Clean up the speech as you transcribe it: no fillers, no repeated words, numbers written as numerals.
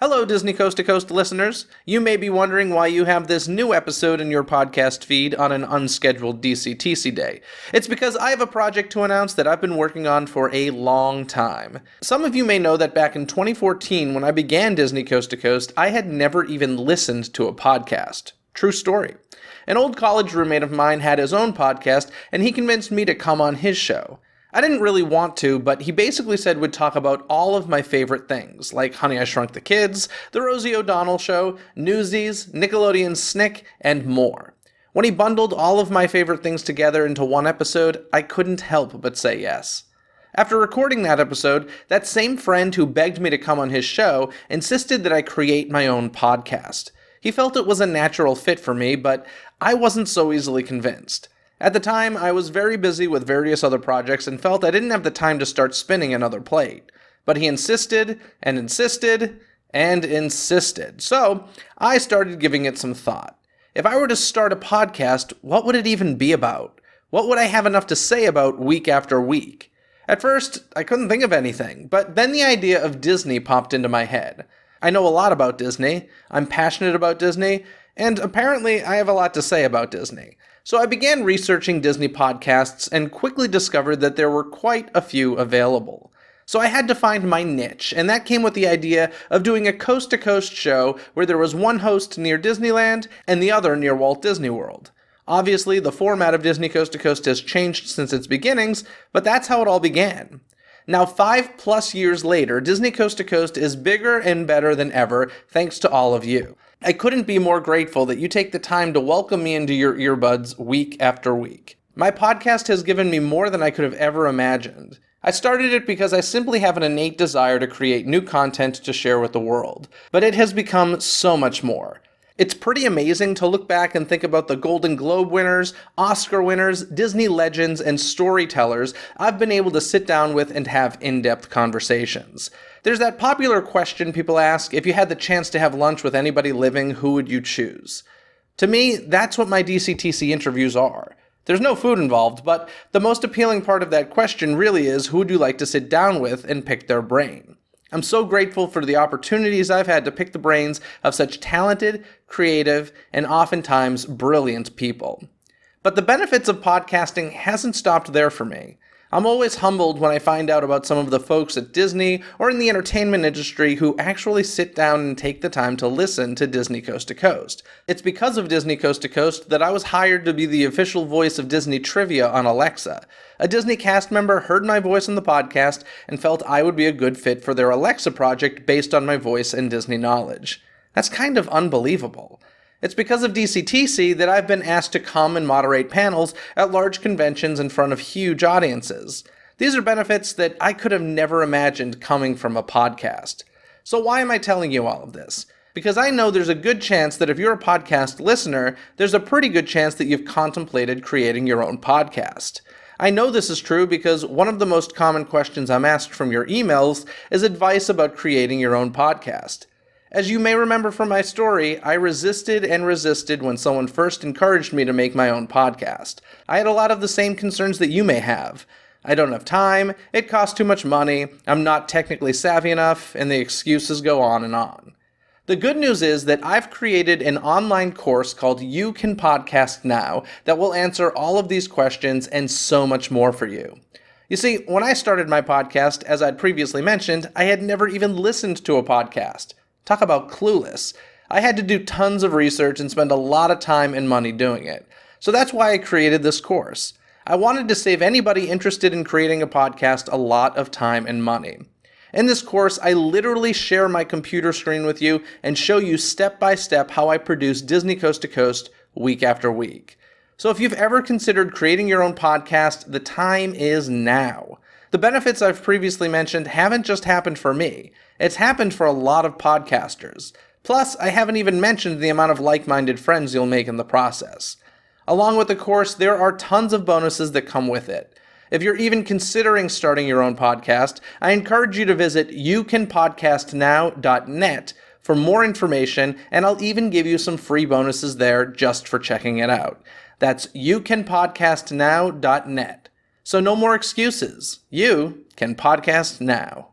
Hello, Disney Coast to Coast listeners. You may be wondering why you have this new episode in your podcast feed on an unscheduled Dctc day. It's because I have a project to announce that I've been working on for a long time. Some of you may know that back in 2014, when I began Disney Coast to Coast, I had never even listened to a podcast. True story. An old college roommate of mine had his own podcast, and he convinced me to come on his show. I didn't really want to, but he basically said we'd talk about all of my favorite things, like Honey, I Shrunk the Kids, The Rosie O'Donnell Show, Newsies, Nickelodeon's Snick, and more. When he bundled all of my favorite things together into one episode, I couldn't help but say yes. After recording that episode, that same friend who begged me to come on his show insisted that I create my own podcast. He felt it was a natural fit for me, but I wasn't so easily convinced. At the time, I was very busy with various other projects and felt I didn't have the time to start spinning another plate. But he insisted, and insisted, and insisted. So, I started giving it some thought. If I were to start a podcast, what would it even be about? What would I have enough to say about week after week? At first, I couldn't think of anything, but then the idea of Disney popped into my head. I know a lot about Disney, I'm passionate about Disney, and apparently I have a lot to say about Disney. So I began researching Disney podcasts and quickly discovered that there were quite a few available. So I had to find my niche, and that came with the idea of doing a coast-to-coast show where there was one host near Disneyland and the other near Walt Disney World. Obviously, the format of Disney Coast to Coast has changed since its beginnings, but that's how it all began. Now, 5+ years later, Disney Coast to Coast is bigger and better than ever, thanks to all of you. I couldn't be more grateful that you take the time to welcome me into your earbuds week after week. My podcast has given me more than I could have ever imagined. I started it because I simply have an innate desire to create new content to share with the world, but it has become so much more. It's pretty amazing to look back and think about the Golden Globe winners, Oscar winners, Disney legends, and storytellers I've been able to sit down with and have in-depth conversations. There's that popular question people ask, if you had the chance to have lunch with anybody living, who would you choose? To me, that's what my Dctc interviews are. There's no food involved, but the most appealing part of that question really is who would you like to sit down with and pick their brain? I'm so grateful for the opportunities I've had to pick the brains of such talented, creative, and oftentimes brilliant people. But the benefits of podcasting hasn't stopped there for me. I'm always humbled when I find out about some of the folks at Disney or in the entertainment industry who actually sit down and take the time to listen to Disney Coast to Coast. It's because of Disney Coast to Coast that I was hired to be the official voice of Disney Trivia on Alexa. A Disney cast member heard my voice in the podcast and felt I would be a good fit for their Alexa project based on my voice and Disney knowledge. That's kind of unbelievable. It's because of Dctc that I've been asked to come and moderate panels at large conventions in front of huge audiences. These are benefits that I could have never imagined coming from a podcast. So why am I telling you all of this? Because I know there's a good chance that if you're a podcast listener, there's a pretty good chance that you've contemplated creating your own podcast. I know this is true because one of the most common questions I'm asked from your emails is advice about creating your own podcast. As you may remember from my story, I resisted and resisted when someone first encouraged me to make my own podcast. I had a lot of the same concerns that you may have. I don't have time, it costs too much money, I'm not technically savvy enough, and the excuses go on and on. The good news is that I've created an online course called You Can Podcast Now that will answer all of these questions and so much more for you. You see, when I started my podcast, as I'd previously mentioned, I had never even listened to a podcast. Talk about clueless. I had to do tons of research and spend a lot of time and money doing it. So that's why I created this course. I wanted to save anybody interested in creating a podcast a lot of time and money. In this course, I literally share my computer screen with you and show you step by step how I produce Disney Coast to Coast week after week. So if you've ever considered creating your own podcast, the time is now. The benefits I've previously mentioned haven't just happened for me. It's happened for a lot of podcasters. Plus, I haven't even mentioned the amount of like-minded friends you'll make in the process. Along with the course, there are tons of bonuses that come with it. If you're even considering starting your own podcast, I encourage you to visit youcanpodcastnow.net for more information, and I'll even give you some free bonuses there just for checking it out. That's youcanpodcastnow.net. So no more excuses. You can podcast now.